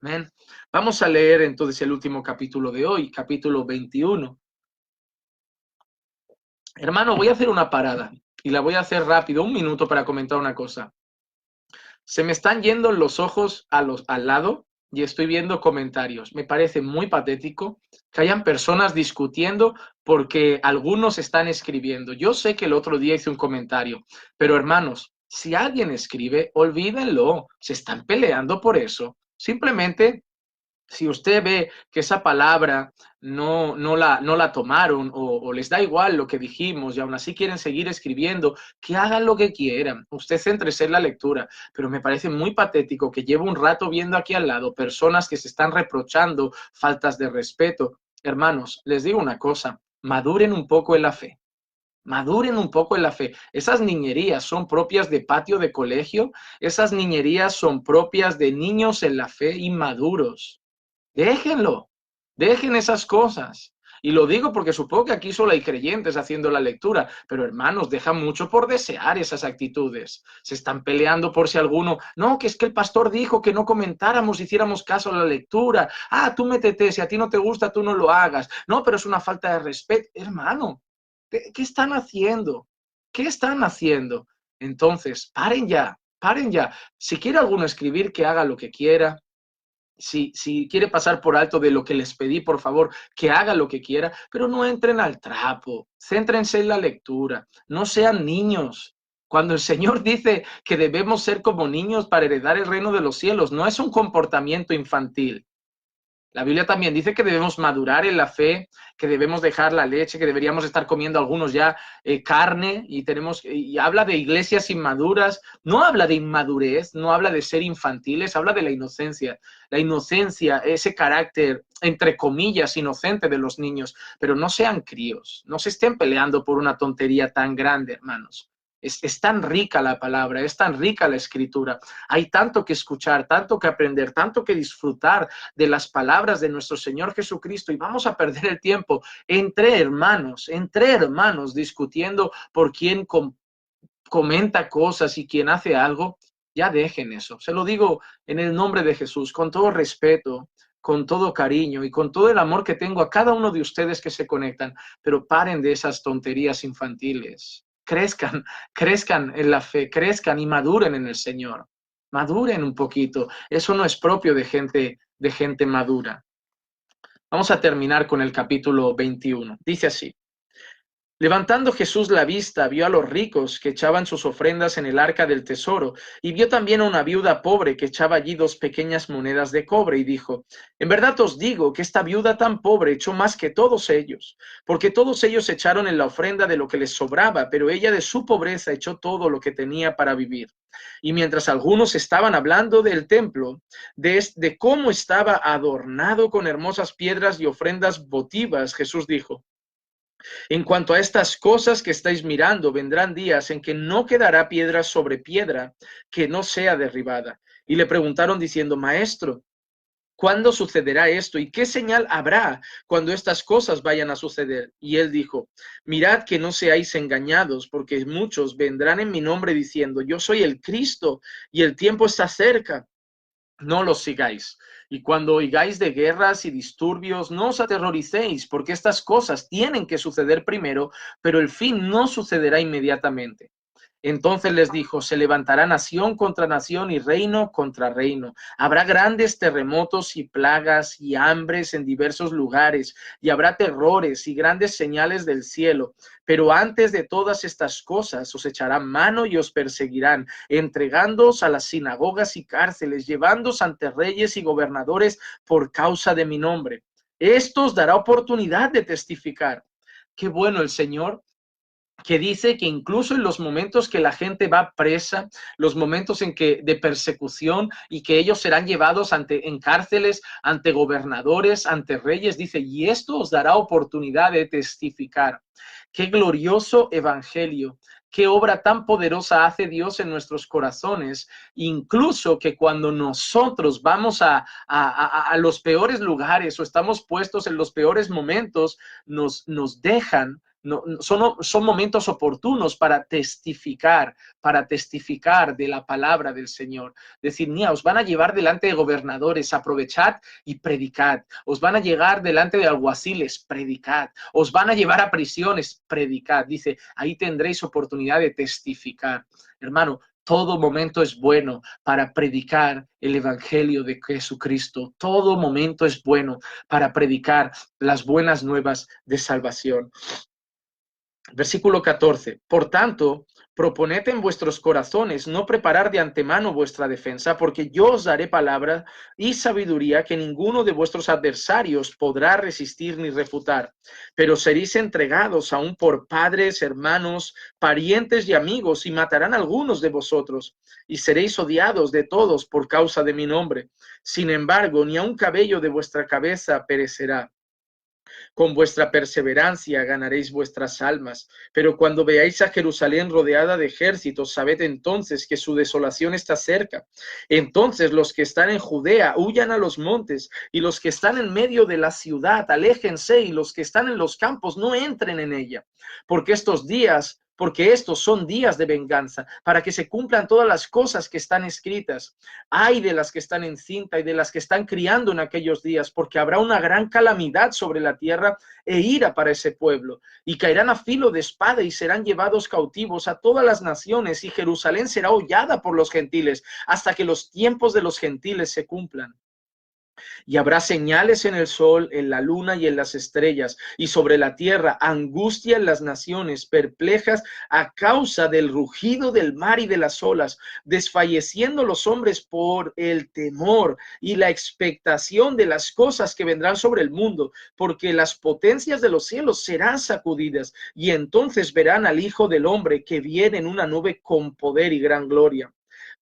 Amén. Vamos a leer entonces el último capítulo de hoy, capítulo 21. Hermano, voy a hacer una parada y la voy a hacer rápido, un minuto para comentar una cosa. Se me están yendo los ojos al lado y estoy viendo comentarios. Me parece muy patético que hayan personas discutiendo porque algunos están escribiendo. Yo sé que el otro día hice un comentario, pero hermanos, si alguien escribe, olvídenlo. Se están peleando por eso. Simplemente, si usted ve que esa palabra no la tomaron o les da igual lo que dijimos y aún así quieren seguir escribiendo, que hagan lo que quieran. Usted céntrese en la lectura, pero me parece muy patético que llevo un rato viendo aquí al lado personas que se están reprochando faltas de respeto. Hermanos, les digo una cosa, maduren un poco en la fe. Maduren un poco en la fe. Esas niñerías son propias de patio de colegio. Esas niñerías son propias de niños en la fe inmaduros. Déjenlo, dejen esas cosas. Y lo digo porque supongo que aquí solo hay creyentes haciendo la lectura, pero hermanos, dejan mucho por desear esas actitudes. Se están peleando por si alguno, no, que es que el pastor dijo que no comentáramos, hiciéramos caso a la lectura. Ah, tú métete, si a ti no te gusta, tú no lo hagas. No, pero es una falta de respeto. Hermano, ¿qué están haciendo? ¿Qué están haciendo? Entonces, paren ya, paren ya. Si quiere alguno escribir, que haga lo que quiera. Si quiere pasar por alto de lo que les pedí, por favor, que haga lo que quiera, pero no entren al trapo, céntrense en la lectura, no sean niños. Cuando el Señor dice que debemos ser como niños para heredar el reino de los cielos, no es un comportamiento infantil. La Biblia también dice que debemos madurar en la fe, que debemos dejar la leche, que deberíamos estar comiendo algunos ya carne y habla de iglesias inmaduras. No habla de inmadurez, no habla de ser infantiles, habla de la inocencia. La inocencia, ese carácter, entre comillas, inocente de los niños, pero no sean críos, no se estén peleando por una tontería tan grande, hermanos. Es tan rica la palabra, es tan rica la escritura. Hay tanto que escuchar, tanto que aprender, tanto que disfrutar de las palabras de nuestro Señor Jesucristo y vamos a perder el tiempo entre hermanos, discutiendo por quién comenta cosas y quién hace algo. Ya dejen eso. Se lo digo en el nombre de Jesús, con todo respeto, con todo cariño y con todo el amor que tengo a cada uno de ustedes que se conectan, pero paren de esas tonterías infantiles. Crezcan en la fe, crezcan y maduren en el Señor. Maduren un poquito. Eso no es propio de gente madura. Vamos a terminar con el capítulo 21. Dice así: levantando Jesús la vista, vio a los ricos que echaban sus ofrendas en el arca del tesoro, y vio también a una viuda pobre que echaba allí 2 pequeñas monedas de cobre, y dijo: en verdad os digo que esta viuda tan pobre echó más que todos ellos, porque todos ellos echaron en la ofrenda de lo que les sobraba, pero ella de su pobreza echó todo lo que tenía para vivir. Y mientras algunos estaban hablando del templo, de cómo estaba adornado con hermosas piedras y ofrendas votivas, Jesús dijo: en cuanto a estas cosas que estáis mirando, vendrán días en que no quedará piedra sobre piedra que no sea derribada. Y le preguntaron diciendo: Maestro, ¿cuándo sucederá esto? ¿Y qué señal habrá cuando estas cosas vayan a suceder? Y él dijo: mirad que no seáis engañados, porque muchos vendrán en mi nombre diciendo: yo soy el Cristo, y el tiempo está cerca. no los sigáis. Y cuando oigáis de guerras y disturbios, no os aterroricéis, porque estas cosas tienen que suceder primero, pero el fin no sucederá inmediatamente. Entonces les dijo, se levantará nación contra nación y reino contra reino. Habrá grandes terremotos y plagas y hambres en diversos lugares, y habrá terrores y grandes señales del cielo. Pero antes de todas estas cosas os echarán mano y os perseguirán, entregándoos a las sinagogas y cárceles, llevándoos ante reyes y gobernadores por causa de mi nombre. Esto os dará oportunidad de testificar. Qué bueno el Señor, que dice que incluso en los momentos que la gente va presa, los momentos en que de persecución y que ellos serán llevados en cárceles, ante gobernadores, ante reyes, dice, y esto os dará oportunidad de testificar. Qué glorioso evangelio, qué obra tan poderosa hace Dios en nuestros corazones, incluso que cuando nosotros vamos a los peores lugares o estamos puestos en los peores momentos, nos dejan. No, son momentos oportunos para testificar de la palabra del Señor. Decir, mira, os van a llevar delante de gobernadores, aprovechad y predicad. Os van a llegar delante de alguaciles, predicad. Os van a llevar a prisiones, predicad. Dice, ahí tendréis oportunidad de testificar. Hermano, todo momento es bueno para predicar el evangelio de Jesucristo. Todo momento es bueno para predicar las buenas nuevas de salvación. Versículo 14. Por tanto, proponed en vuestros corazones no preparar de antemano vuestra defensa, porque yo os daré palabra y sabiduría que ninguno de vuestros adversarios podrá resistir ni refutar. Pero seréis entregados aún por padres, hermanos, parientes y amigos, y matarán a algunos de vosotros, y seréis odiados de todos por causa de mi nombre. Sin embargo, ni a un cabello de vuestra cabeza perecerá. Con vuestra perseverancia ganaréis vuestras almas. Pero cuando veáis a Jerusalén rodeada de ejércitos, sabed entonces que su desolación está cerca. Entonces los que están en Judea huyan a los montes, y los que están en medio de la ciudad aléjense, y los que están en los campos no entren en ella. Porque estos son días de venganza, para que se cumplan todas las cosas que están escritas. Ay de las que están encinta y de las que están criando en aquellos días, porque habrá una gran calamidad sobre la tierra e ira para ese pueblo, y caerán a filo de espada y serán llevados cautivos a todas las naciones, y Jerusalén será hollada por los gentiles, hasta que los tiempos de los gentiles se cumplan. Y habrá señales en el sol, en la luna y en las estrellas, y sobre la tierra angustia en las naciones, perplejas a causa del rugido del mar y de las olas, desfalleciendo los hombres por el temor y la expectación de las cosas que vendrán sobre el mundo, porque las potencias de los cielos serán sacudidas, y entonces verán al Hijo del Hombre que viene en una nube con poder y gran gloria.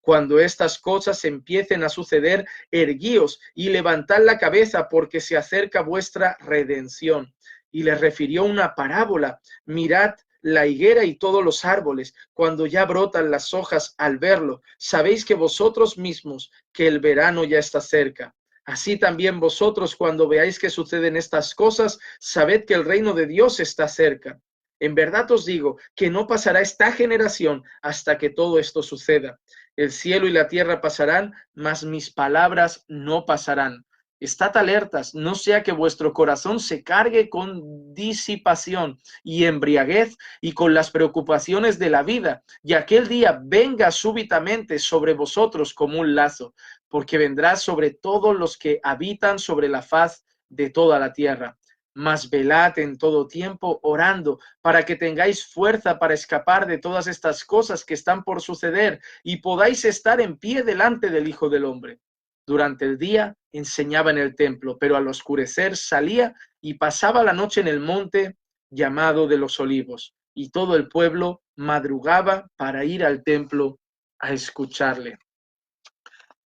Cuando estas cosas empiecen a suceder, erguíos y levantad la cabeza, porque se acerca vuestra redención. Y les refirió una parábola. Mirad la higuera y todos los árboles, cuando ya brotan las hojas al verlo. Sabéis que vosotros mismos que el verano ya está cerca. Así también vosotros, cuando veáis que suceden estas cosas, sabed que el reino de Dios está cerca. En verdad os digo que no pasará esta generación hasta que todo esto suceda. El cielo y la tierra pasarán, mas mis palabras no pasarán. Estad alertas, no sea que vuestro corazón se cargue con disipación y embriaguez y con las preocupaciones de la vida, y aquel día venga súbitamente sobre vosotros como un lazo, porque vendrá sobre todos los que habitan sobre la faz de toda la tierra. Mas velad en todo tiempo orando, para que tengáis fuerza para escapar de todas estas cosas que están por suceder y podáis estar en pie delante del Hijo del Hombre. Durante el día enseñaba en el templo, pero al oscurecer salía y pasaba la noche en el monte llamado de los Olivos, y todo el pueblo madrugaba para ir al templo a escucharle.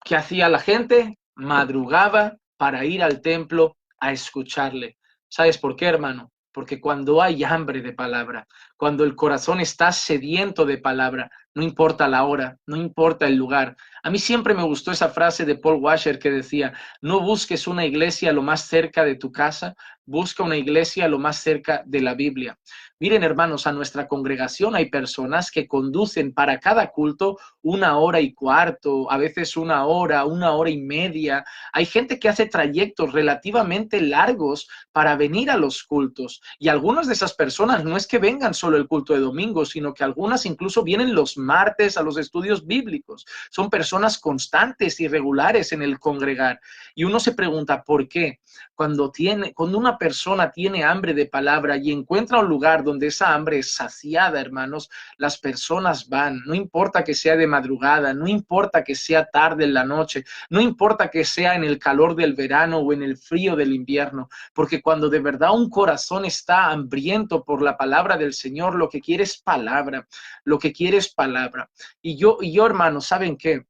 ¿Qué hacía la gente? Madrugaba para ir al templo a escucharle. ¿Sabes por qué, hermano? Porque cuando hay hambre de palabra, cuando el corazón está sediento de palabra, no importa la hora, no importa el lugar. A mí siempre me gustó esa frase de Paul Washer que decía, no busques una iglesia lo más cerca de tu casa, busca una iglesia lo más cerca de la Biblia. Miren, hermanos, a nuestra congregación hay personas que conducen para cada culto 1 hora y cuarto, a veces 1 hora, 1 hora y media. Hay gente que hace trayectos relativamente largos para venir a los cultos. Y algunas de esas personas no es que vengan solo el culto de domingo, sino que algunas incluso vienen los martes a los estudios bíblicos. Son personas constantes y regulares en el congregar. Y uno se pregunta, ¿por qué? Cuando una persona tiene hambre de palabra y encuentra un lugar donde esa hambre es saciada, hermanos, las personas van. No importa que sea de madrugada, no importa que sea tarde en la noche, no importa que sea en el calor del verano o en el frío del invierno, porque cuando de verdad un corazón está hambriento por la palabra del Señor, lo que quiere es palabra, lo que quiere es palabra. Y yo, hermanos, ¿saben qué?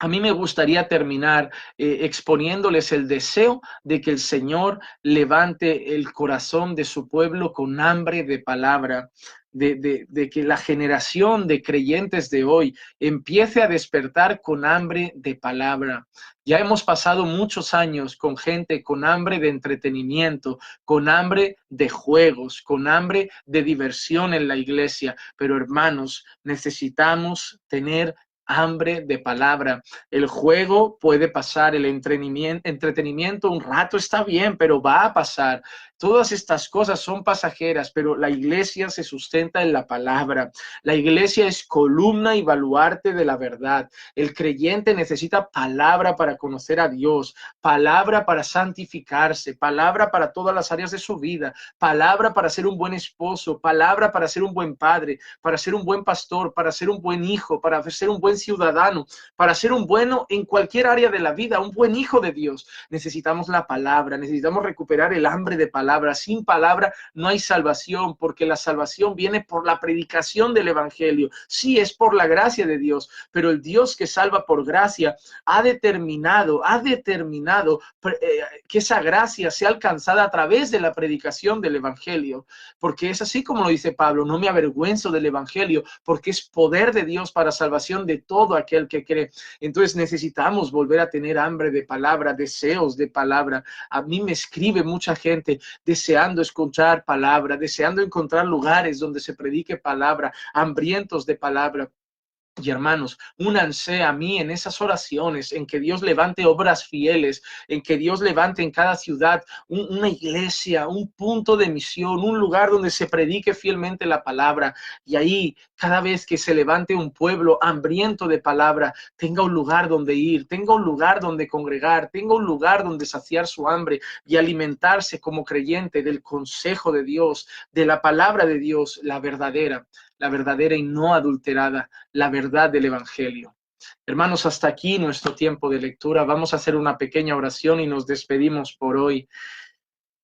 A mí me gustaría terminar exponiéndoles el deseo de que el Señor levante el corazón de su pueblo con hambre de palabra, de que la generación de creyentes de hoy empiece a despertar con hambre de palabra. Ya hemos pasado muchos años con gente con hambre de entretenimiento, con hambre de juegos, con hambre de diversión en la iglesia, pero hermanos, necesitamos tener hambre de palabra. El juego puede pasar, el entretenimiento un rato está bien, pero va a pasar. Todas estas cosas son pasajeras, pero la iglesia se sustenta en la palabra. La iglesia es columna y baluarte de la verdad. El creyente necesita palabra para conocer a Dios, palabra para santificarse, palabra para todas las áreas de su vida, palabra para ser un buen esposo, palabra para ser un buen padre, para ser un buen pastor, para ser un buen hijo, para ser un buen ciudadano, para ser un bueno en cualquier área de la vida, un buen hijo de Dios. Necesitamos la palabra, necesitamos recuperar el hambre de palabra. Sin palabra no hay salvación, porque la salvación viene por la predicación del evangelio. Sí, es por la gracia de Dios, pero el Dios que salva por gracia ha determinado que esa gracia sea alcanzada a través de la predicación del evangelio, porque es así como lo dice Pablo, no me avergüenzo del evangelio, porque es poder de Dios para salvación de todo aquel que cree. Entonces necesitamos volver a tener hambre de palabra, deseos de palabra. A mí me escribe mucha gente deseando escuchar palabra, deseando encontrar lugares donde se predique palabra, hambrientos de palabra. Y hermanos, únanse a mí en esas oraciones, en que Dios levante obras fieles, en que Dios levante en cada ciudad una iglesia, un punto de misión, un lugar donde se predique fielmente la palabra. Y ahí, cada vez que se levante un pueblo hambriento de palabra, tenga un lugar donde ir, tenga un lugar donde congregar, tenga un lugar donde saciar su hambre y alimentarse como creyente del consejo de Dios, de la palabra de Dios, la verdadera y no adulterada, la verdad del evangelio. Hermanos, hasta aquí nuestro tiempo de lectura. Vamos a hacer una pequeña oración y nos despedimos por hoy.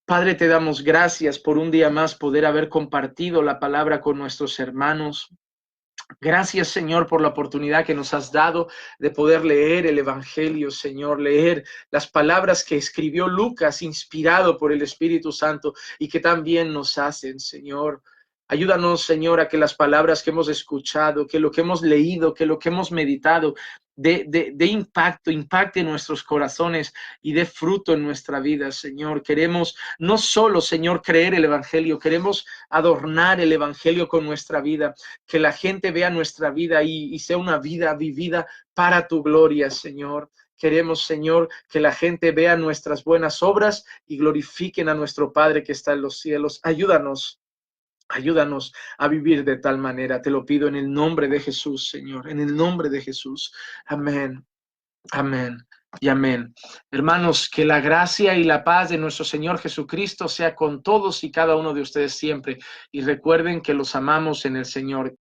Padre, te damos gracias por un día más poder haber compartido la palabra con nuestros hermanos. Gracias, Señor, por la oportunidad que nos has dado de poder leer el Evangelio, Señor, leer las palabras que escribió Lucas, inspirado por el Espíritu Santo, y que también nos hacen, Señor. Ayúdanos, Señor, a que las palabras que hemos escuchado, que lo que hemos leído, que lo que hemos meditado, impacte nuestros corazones y dé fruto en nuestra vida, Señor. Queremos no solo, Señor, creer el Evangelio, queremos adornar el Evangelio con nuestra vida, que la gente vea nuestra vida y sea una vida vivida para tu gloria, Señor. Queremos, Señor, que la gente vea nuestras buenas obras y glorifiquen a nuestro Padre que está en los cielos. Ayúdanos a vivir de tal manera. Te lo pido en el nombre de Jesús, Señor, en el nombre de Jesús. Amén, amén y amén. Hermanos, que la gracia y la paz de nuestro Señor Jesucristo sea con todos y cada uno de ustedes siempre. Y recuerden que los amamos en el Señor.